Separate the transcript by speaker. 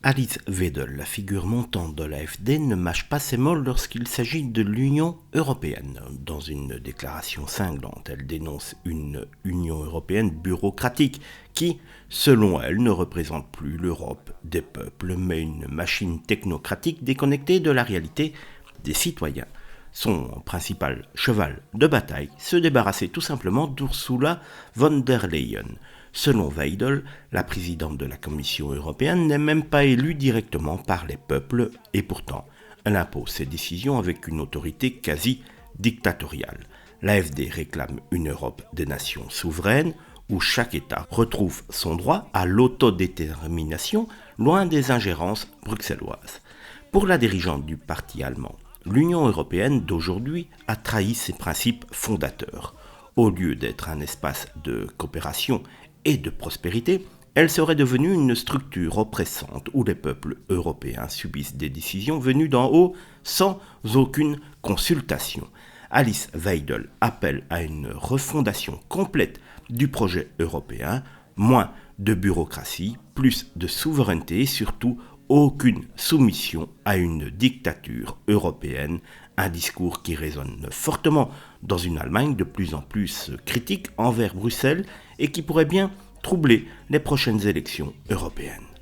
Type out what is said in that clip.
Speaker 1: Alice Weidel, la figure montante de l'AfD, ne mâche pas ses mots lorsqu'il s'agit de l'Union européenne. Dans une déclaration cinglante, elle dénonce une Union européenne bureaucratique qui, selon elle, ne représente plus l'Europe des peuples, mais une machine technocratique déconnectée de la réalité des citoyens. Son principal cheval de bataille, se débarrasser tout simplement d'Ursula von der Leyen. Selon Weidel, la présidente de la Commission européenne n'est même pas élue directement par les peuples et pourtant, elle impose ses décisions avec une autorité quasi dictatoriale. L'AfD réclame une Europe des nations souveraines où chaque État retrouve son droit à l'autodétermination loin des ingérences bruxelloises. Pour la dirigeante du parti allemand, l'Union européenne d'aujourd'hui a trahi ses principes fondateurs. Au lieu d'être un espace de coopération et de prospérité, elle serait devenue une structure oppressante où les peuples européens subissent des décisions venues d'en haut sans aucune consultation. Alice Weidel appelle à une refondation complète du projet européen, moins de bureaucratie, plus de souveraineté et surtout aucune soumission à une dictature européenne, un discours qui résonne fortement dans une Allemagne de plus en plus critique envers Bruxelles et qui pourrait bien troubler les prochaines élections européennes.